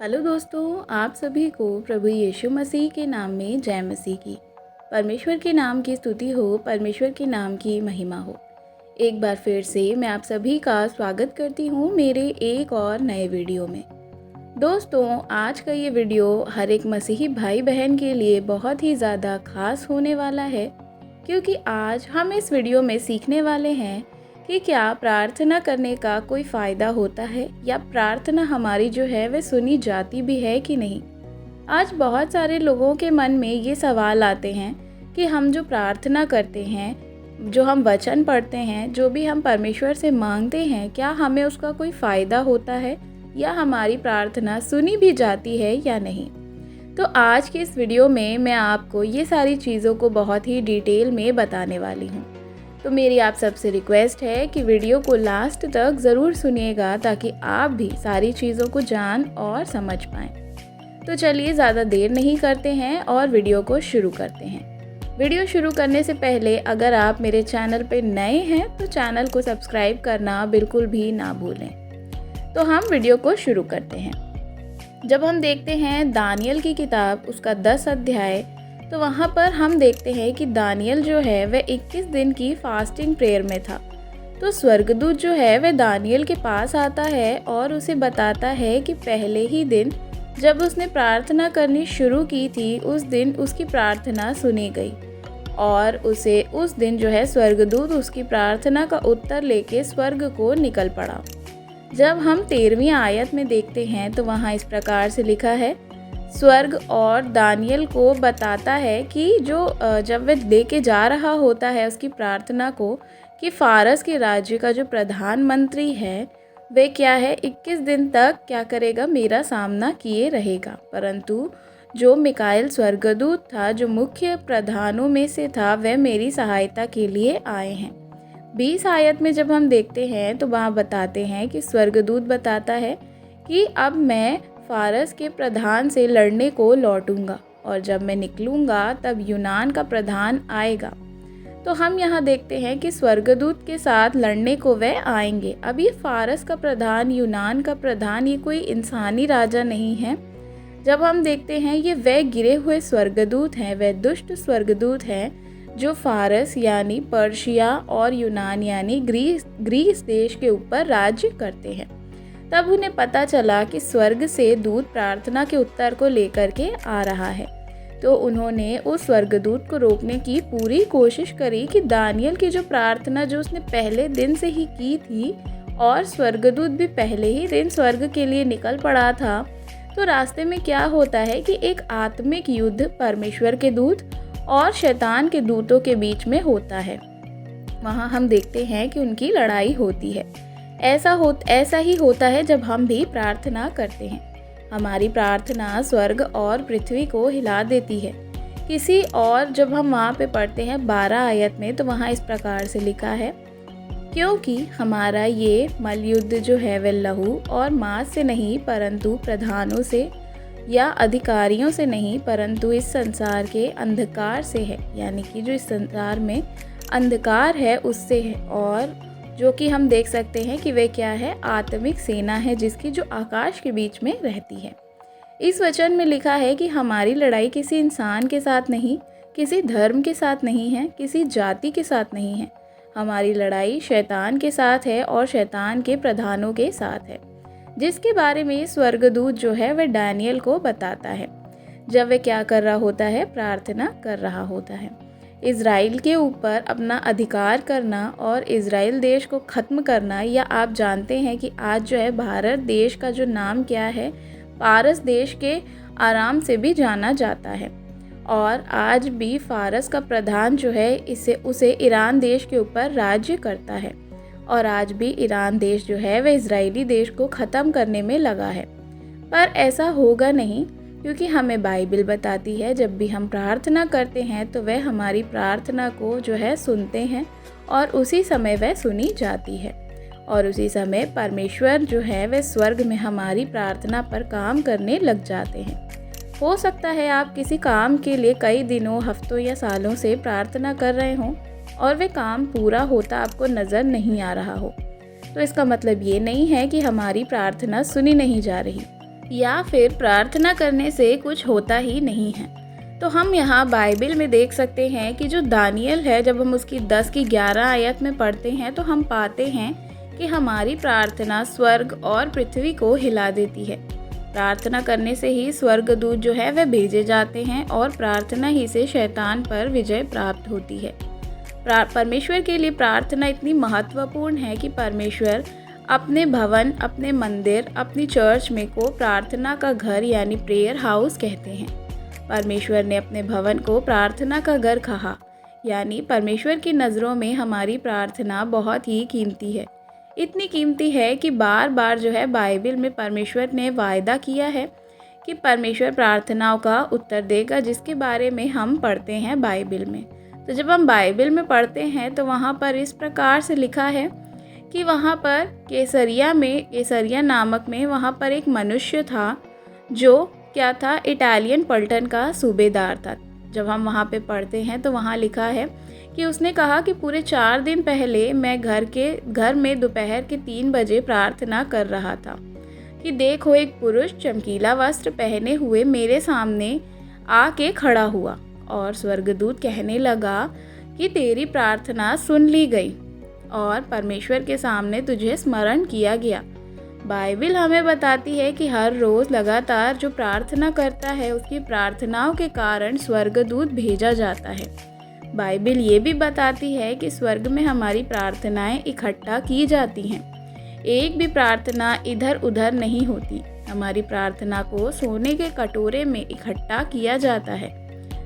Hello दोस्तों, आप सभी को प्रभु यीशु मसीह के नाम में जय मसीह की। परमेश्वर के नाम की स्तुति हो, परमेश्वर के नाम की महिमा हो। एक बार फिर से मैं आप सभी का स्वागत करती हूँ मेरे एक और नए वीडियो में। दोस्तों, आज का ये वीडियो हर एक मसीही भाई बहन के लिए बहुत ही ज़्यादा खास होने वाला है, क्योंकि आज हम इस वीडियो में सीखने वाले हैं कि क्या प्रार्थना करने का कोई फ़ायदा होता है या प्रार्थना हमारी जो है वह सुनी जाती भी है कि नहीं। आज बहुत सारे लोगों के मन में ये सवाल आते हैं कि हम जो प्रार्थना करते हैं, जो हम वचन पढ़ते हैं, जो भी हम परमेश्वर से मांगते हैं, क्या हमें उसका कोई फ़ायदा होता है या हमारी प्रार्थना सुनी भी जाती है या नहीं। तो आज की इस वीडियो में मैं आपको ये सारी चीज़ों को बहुत ही डिटेल में बताने वाली हूँ। तो मेरी आप सबसे रिक्वेस्ट है कि वीडियो को लास्ट तक ज़रूर सुनिएगा, ताकि आप भी सारी चीज़ों को जान और समझ पाएँ। तो चलिए ज़्यादा देर नहीं करते हैं और वीडियो को शुरू करते हैं। वीडियो शुरू करने से पहले अगर आप मेरे चैनल पर नए हैं तो चैनल को सब्सक्राइब करना बिल्कुल भी ना भूलें। तो हम वीडियो को शुरू करते हैं। जब हम देखते हैं दानियल की किताब, उसका 10 अध्याय, तो वहाँ पर हम देखते हैं कि दानियल जो है वह 21 दिन की फास्टिंग प्रेयर में था। तो स्वर्गदूत जो है वह दानियल के पास आता है और उसे बताता है कि पहले ही दिन जब उसने प्रार्थना करनी शुरू की थी, उस दिन उसकी प्रार्थना सुनी गई और उसे उस दिन जो है स्वर्गदूत उसकी प्रार्थना का उत्तर लेके स्वर्ग को निकल पड़ा। जब हम 13वीं आयत में देखते हैं तो वहाँ इस प्रकार से लिखा है, स्वर्ग और दानियल को बताता है कि जब वह लेके जा रहा होता है उसकी प्रार्थना को, कि फारस के राज्य का जो प्रधानमंत्री है वह क्या है 21 दिन तक क्या करेगा, मेरा सामना किए रहेगा। परंतु जो मिकाएल स्वर्गदूत था, जो मुख्य प्रधानों में से था, वह मेरी सहायता के लिए आए हैं। 20 आयत में जब हम देखते हैं तो वहाँ बताते हैं कि स्वर्गदूत बताता है कि अब मैं फारस के प्रधान से लड़ने को लौटूंगा और जब मैं निकलूंगा तब यूनान का प्रधान आएगा। तो हम यहाँ देखते हैं कि स्वर्गदूत के साथ लड़ने को वह आएंगे। अब ये फारस का प्रधान, यूनान का प्रधान, ये कोई इंसानी राजा नहीं है। जब हम देखते हैं ये वह गिरे हुए स्वर्गदूत हैं, वह दुष्ट स्वर्गदूत हैं जो फारस यानी पर्शिया और यूनान यानी ग्रीस देश के ऊपर राज्य करते हैं। तब उन्हें पता चला कि स्वर्ग से दूत प्रार्थना के उत्तर को लेकर के आ रहा है। तो उन्होंने उस स्वर्गदूत को रोकने की पूरी कोशिश करी कि दानियल की जो प्रार्थना जो उसने पहले दिन से ही की थी, और स्वर्गदूत भी पहले ही दिन स्वर्ग के लिए निकल पड़ा था। तो रास्ते में क्या होता है कि एक आत्मिक युद्ध परमेश्वर के दूत और शैतान के दूतों के बीच में होता है। वहाँ हम देखते हैं कि उनकी लड़ाई होती है। ऐसा ही होता है जब हम भी प्रार्थना करते हैं। हमारी प्रार्थना स्वर्ग और पृथ्वी को हिला देती है। जब हम वहाँ पे पढ़ते हैं 12 आयत में, तो वहाँ इस प्रकार से लिखा है, क्योंकि हमारा ये मलयुद्ध जो है वह लहू और मांस से नहीं, परंतु प्रधानों से या अधिकारियों से नहीं, परंतु इस संसार के अंधकार से है। यानी कि जो इस संसार में अंधकार है उससे है, और जो कि हम देख सकते हैं कि वे क्या है, आत्मिक सेना है जिसकी जो आकाश के बीच में रहती है। इस वचन में लिखा है कि हमारी लड़ाई किसी इंसान के साथ नहीं, किसी धर्म के साथ नहीं है, किसी जाति के साथ नहीं है। हमारी लड़ाई शैतान के साथ है और शैतान के प्रधानों के साथ है, जिसके बारे में स्वर्गदूत जो है वह दानियल को बताता है। जब वह क्या कर रहा होता है, प्रार्थना कर रहा होता है। इज़राइल के ऊपर अपना अधिकार करना और इज़राइल देश को ख़त्म करना, या आप जानते हैं कि आज जो है भारत देश का जो नाम क्या है, पारस देश के आराम से भी जाना जाता है। और आज भी फारस का प्रधान जो है उसे ईरान देश के ऊपर राज्य करता है, और आज भी ईरान देश जो है वह इज़राइली देश को ख़त्म करने में लगा है। पर ऐसा होगा नहीं, क्योंकि हमें बाइबल बताती है जब भी हम प्रार्थना करते हैं तो वह हमारी प्रार्थना को जो है सुनते हैं, और उसी समय वह सुनी जाती है, और उसी समय परमेश्वर जो है वह स्वर्ग में हमारी प्रार्थना पर काम करने लग जाते हैं। हो सकता है आप किसी काम के लिए कई दिनों, हफ्तों या सालों से प्रार्थना कर रहे हों और वह काम पूरा होता आपको नज़र नहीं आ रहा हो। तो इसका मतलब ये नहीं है कि हमारी प्रार्थना सुनी नहीं जा रही। या फिर प्रार्थना करने से कुछ होता ही नहीं है। तो हम यहाँ बाइबल में देख सकते हैं कि जो दानियल है, जब हम उसकी 10 की 11 आयत में पढ़ते हैं तो हम पाते हैं कि हमारी प्रार्थना स्वर्ग और पृथ्वी को हिला देती है। प्रार्थना करने से ही स्वर्गदूत जो है वह भेजे जाते हैं और प्रार्थना ही से शैतान पर विजय प्राप्त होती है। परमेश्वर के लिए प्रार्थना इतनी महत्वपूर्ण है कि परमेश्वर अपने भवन, अपने मंदिर, अपनी चर्च में को प्रार्थना का घर यानी प्रेयर हाउस कहते हैं। परमेश्वर ने अपने भवन को प्रार्थना का घर कहा, यानी परमेश्वर की नज़रों में हमारी प्रार्थना बहुत ही कीमती है। इतनी कीमती है कि बार बार जो है बाइबल में परमेश्वर ने वायदा किया है कि परमेश्वर प्रार्थनाओं का उत्तर देगा, जिसके बारे में हम पढ़ते हैं बाइबल में। तो जब हम बाइबल में पढ़ते हैं तो वहाँ पर इस प्रकार से लिखा है कि वहाँ पर केसरिया नामक में वहाँ पर एक मनुष्य था जो क्या था, इटालियन पलटन का सूबेदार था। जब हम वहाँ पे पढ़ते हैं तो वहाँ लिखा है कि उसने कहा कि पूरे 4 दिन पहले मैं घर में दोपहर के 3 बजे प्रार्थना कर रहा था कि देखो एक पुरुष चमकीला वस्त्र पहने हुए मेरे सामने आके खड़ा हुआ और स्वर्गदूत कहने लगा कि तेरी प्रार्थना सुन ली गई और परमेश्वर के सामने तुझे स्मरण किया गया। बाइबल हमें बताती है कि हर रोज़ लगातार जो प्रार्थना करता है उसकी प्रार्थनाओं के कारण स्वर्गदूत भेजा जाता है। बाइबल ये भी बताती है कि स्वर्ग में हमारी प्रार्थनाएं इकट्ठा की जाती हैं। एक भी प्रार्थना इधर उधर नहीं होती। हमारी प्रार्थना को सोने के कटोरे में इकट्ठा किया जाता है,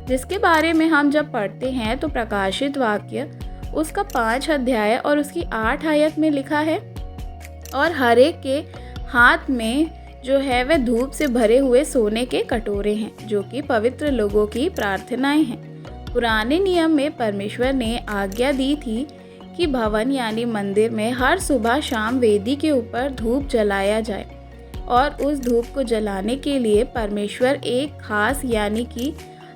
जिसके बारे में हम जब पढ़ते हैं तो प्रकाशित वाक्य उसका 5 अध्याय और उसकी 8 आयत में लिखा है, और हर एक के हाथ में जो है वह धूप से भरे हुए सोने के कटोरे हैं, जो कि पवित्र लोगों की प्रार्थनाएं हैं। पुराने नियम में परमेश्वर ने आज्ञा दी थी कि भवन यानी मंदिर में हर सुबह शाम वेदी के ऊपर धूप जलाया जाए, और उस धूप को जलाने के लिए परमेश्वर एक खास यानी कि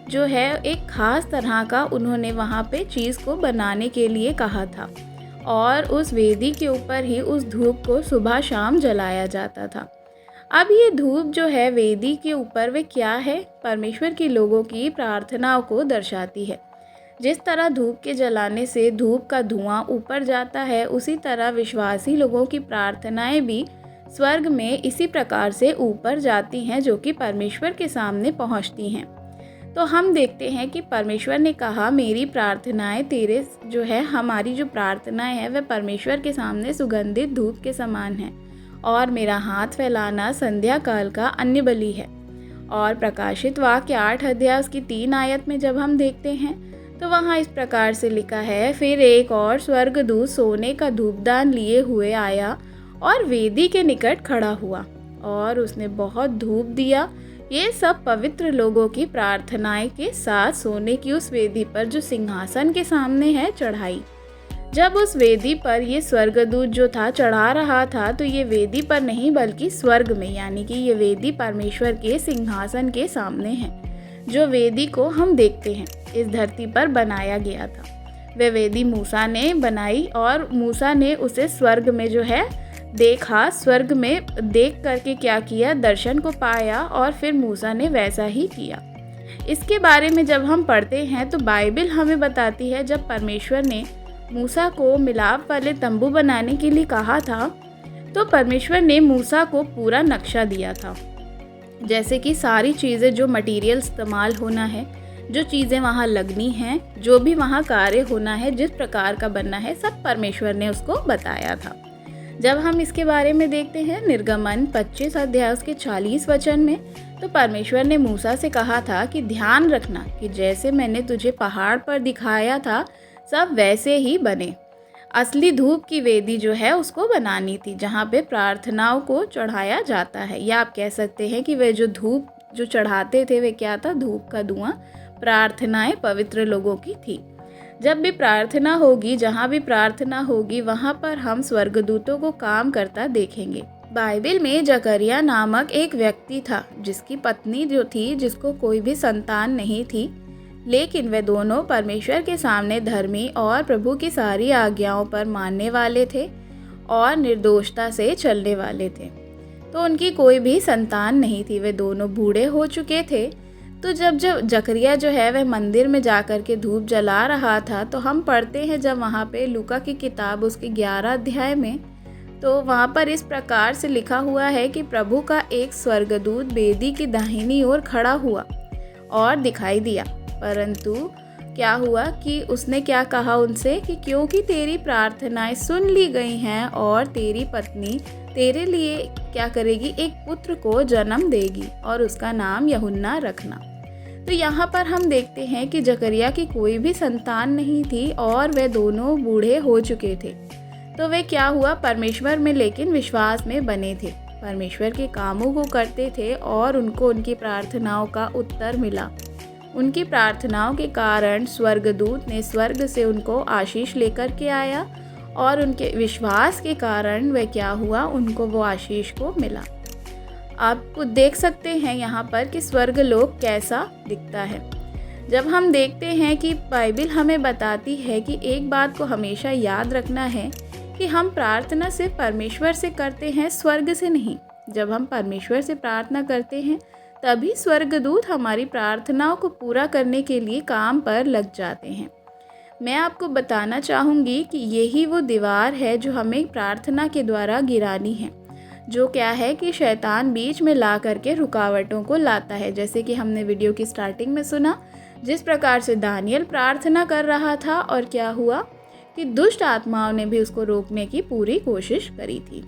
जो है एक खास तरह का उन्होंने वहाँ पे चीज़ को बनाने के लिए कहा था, और उस वेदी के ऊपर ही उस धूप को सुबह शाम जलाया जाता था। अब ये धूप जो है वेदी के ऊपर वे क्या है, परमेश्वर के लोगों की प्रार्थनाओं को दर्शाती है। जिस तरह धूप के जलाने से धूप का धुआं ऊपर जाता है, उसी तरह विश्वासी लोगों की प्रार्थनाएं भी स्वर्ग में इसी प्रकार से ऊपर जाती हैं, जो कि परमेश्वर के सामने पहुंचती हैं। तो हम देखते हैं कि परमेश्वर ने कहा मेरी प्रार्थनाएं तेरे जो है हमारी जो प्रार्थनाएं हैं वह परमेश्वर के सामने सुगंधित धूप के समान है, और मेरा हाथ फैलाना संध्या काल का अन्य बलि है। और प्रकाशित वाक्य 8 अध्याय उसकी 3 आयत में जब हम देखते हैं तो वहाँ इस प्रकार से लिखा है, फिर एक और स्वर्गदूत सोने का धूपदान लिए हुए आया और वेदी के निकट खड़ा हुआ, और उसने बहुत धूप दिया। ये सब पवित्र लोगों की प्रार्थनाएं के साथ सोने की उस वेदी पर जो सिंहासन के सामने है चढ़ाई। जब उस वेदी पर ये स्वर्गदूत जो था चढ़ा रहा था, तो ये वेदी पर नहीं बल्कि स्वर्ग में, यानी कि ये वेदी परमेश्वर के सिंहासन के सामने है। जो वेदी को हम देखते हैं इस धरती पर बनाया गया था, वह वेदी मूसा ने बनाई, और मूसा ने उसे स्वर्ग में जो है देखा। स्वर्ग में देख करके क्या किया, दर्शन को पाया, और फिर मूसा ने वैसा ही किया। इसके बारे में जब हम पढ़ते हैं तो बाइबल हमें बताती है, जब परमेश्वर ने मूसा को मिलाप वाले तंबू बनाने के लिए कहा था, तो परमेश्वर ने मूसा को पूरा नक्शा दिया था, जैसे कि सारी चीज़ें जो मटेरियल इस्तेमाल होना है, जो चीज़ें वहाँ लगनी हैं, जो भी वहाँ कार्य होना है, जिस प्रकार का बनना है, सब परमेश्वर ने उसको बताया था। जब हम इसके बारे में देखते हैं निर्गमन 25 अध्याय के 40 वचन में, तो परमेश्वर ने मूसा से कहा था कि ध्यान रखना कि जैसे मैंने तुझे पहाड़ पर दिखाया था सब वैसे ही बने। असली धूप की वेदी जो है उसको बनानी थी, जहाँ पे प्रार्थनाओं को चढ़ाया जाता है, या आप कह सकते हैं कि वे जो धूप जो चढ़ाते थे वे क्या था, धूप का धुआं। प्रार्थनाएं पवित्र लोगों की थी। जब भी प्रार्थना होगी, जहाँ भी प्रार्थना होगी, वहाँ पर हम स्वर्गदूतों को काम करता देखेंगे। बाइबल में जकरिया नामक एक व्यक्ति था, जिसकी पत्नी जो थी, जिसको कोई भी संतान नहीं थी, लेकिन वे दोनों परमेश्वर के सामने धर्मी और प्रभु की सारी आज्ञाओं पर मानने वाले थे और निर्दोषता से चलने वाले थे। तो उनकी कोई भी संतान नहीं थी, वे दोनों बूढ़े हो चुके थे। तो जब जकरिया जो है वह मंदिर में जाकर के धूप जला रहा था, तो हम पढ़ते हैं जब वहाँ पे लूका की किताब उसके 11 अध्याय में, तो वहाँ पर इस प्रकार से लिखा हुआ है कि प्रभु का एक स्वर्गदूत वेदी की दाहिनी ओर खड़ा हुआ और दिखाई दिया। परंतु क्या हुआ कि उसने क्या कहा उनसे कि क्योंकि तेरी प्रार्थनाएं सुन ली गई हैं और तेरी पत्नी तेरे लिए क्या करेगी, एक पुत्र को जन्म देगी और उसका नाम यूहन्ना रखना। तो यहाँ पर हम देखते हैं कि जकरिया की कोई भी संतान नहीं थी और वे दोनों बूढ़े हो चुके थे। तो वे क्या हुआ, परमेश्वर में लेकिन विश्वास में बने थे, परमेश्वर के कामों को करते थे और उनको उनकी प्रार्थनाओं का उत्तर मिला। उनकी प्रार्थनाओं के कारण स्वर्गदूत ने स्वर्ग से उनको आशीष लेकर के आया और उनके विश्वास के कारण वह क्या हुआ, उनको वो आशीष को मिला। आप देख सकते हैं यहाँ पर कि स्वर्गलोक कैसा दिखता है। जब हम देखते हैं कि बाइबल हमें बताती है कि एक बात को हमेशा याद रखना है कि हम प्रार्थना सिर्फ परमेश्वर से करते हैं, स्वर्ग से नहीं। जब हम परमेश्वर से प्रार्थना करते हैं तभी स्वर्गदूत हमारी प्रार्थनाओं को पूरा करने के लिए काम पर लग जाते हैं। मैं आपको बताना चाहूँगी कि यही वो दीवार है जो हमें प्रार्थना के द्वारा गिरानी है, जो क्या है कि शैतान बीच में ला करके रुकावटों को लाता है। जैसे कि हमने वीडियो की स्टार्टिंग में सुना, जिस प्रकार से दानियल प्रार्थना कर रहा था और क्या हुआ कि दुष्ट आत्माओं ने भी उसको रोकने की पूरी कोशिश करी थी।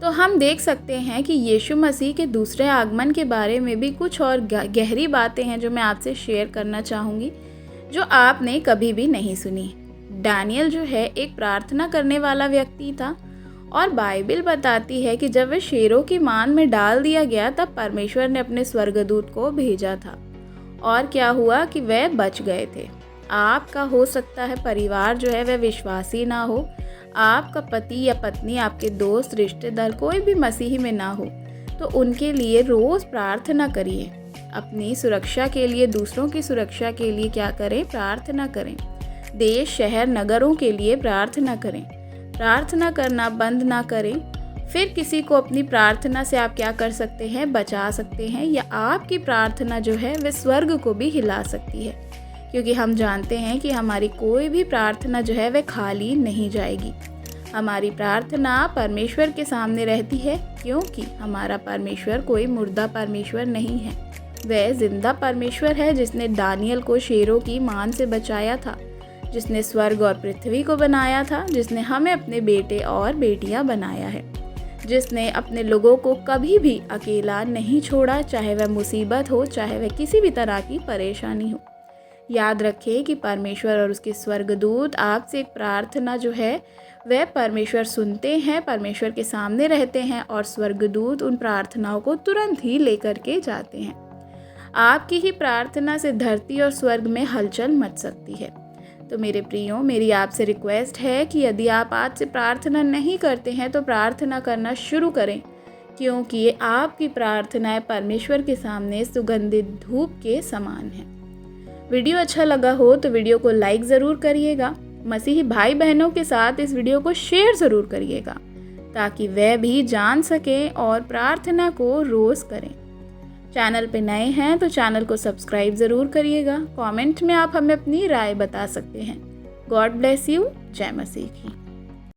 तो हम देख सकते हैं कि यीशु मसीह के दूसरे आगमन के बारे में भी कुछ और गहरी बातें हैं जो मैं आपसे शेयर करना चाहूँगी, जो आपने कभी भी नहीं सुनी। दानियल जो है एक प्रार्थना करने वाला व्यक्ति था और बाइबल बताती है कि जब वह शेरों की मान में डाल दिया गया तब परमेश्वर ने अपने स्वर्गदूत को भेजा था और क्या हुआ कि वह बच गए थे। आपका हो सकता है परिवार जो है वह विश्वासी ना हो, आपका पति या पत्नी, आपके दोस्त, रिश्तेदार कोई भी मसीही में ना हो, तो उनके लिए रोज़ प्रार्थना करिए। अपनी सुरक्षा के लिए, दूसरों की सुरक्षा के लिए क्या करें, प्रार्थना करें। देश, शहर, नगरों के लिए प्रार्थना करें। प्रार्थना करना बंद ना करें। फिर किसी को अपनी प्रार्थना से आप क्या कर सकते हैं, बचा सकते हैं, या आपकी प्रार्थना जो है वह स्वर्ग को भी हिला सकती है, क्योंकि हम जानते हैं कि हमारी कोई भी प्रार्थना जो है वह खाली नहीं जाएगी। हमारी प्रार्थना परमेश्वर के सामने रहती है, क्योंकि हमारा परमेश्वर कोई मुर्दा परमेश्वर नहीं है, वह जिंदा परमेश्वर है, जिसने दानियल को शेरों की मान से बचाया था, जिसने स्वर्ग और पृथ्वी को बनाया था, जिसने हमें अपने बेटे और बेटियां बनाया है, जिसने अपने लोगों को कभी भी अकेला नहीं छोड़ा, चाहे वह मुसीबत हो, चाहे वह किसी भी तरह की परेशानी हो। याद रखें कि परमेश्वर और उसके स्वर्गदूत आपसे एक प्रार्थना जो है वह परमेश्वर सुनते हैं, परमेश्वर के सामने रहते हैं और स्वर्गदूत उन प्रार्थनाओं को तुरंत ही लेकर के जाते हैं। आपकी ही प्रार्थना से धरती और स्वर्ग में हलचल मच सकती है। तो मेरे प्रियो, मेरी आपसे रिक्वेस्ट है कि यदि आप आज से प्रार्थना नहीं करते हैं तो प्रार्थना करना शुरू करें, क्योंकि आपकी प्रार्थनाएं परमेश्वर के सामने सुगंधित धूप के समान हैं। वीडियो अच्छा लगा हो तो वीडियो को लाइक ज़रूर करिएगा। मसीही भाई बहनों के साथ इस वीडियो को शेयर ज़रूर करिएगा, ताकि वह भी जान सकें और प्रार्थना को रोज़ करें। चैनल पे नए हैं तो चैनल को सब्सक्राइब ज़रूर करिएगा। कमेंट में आप हमें अपनी राय बता सकते हैं। God bless you. जय मसीह की।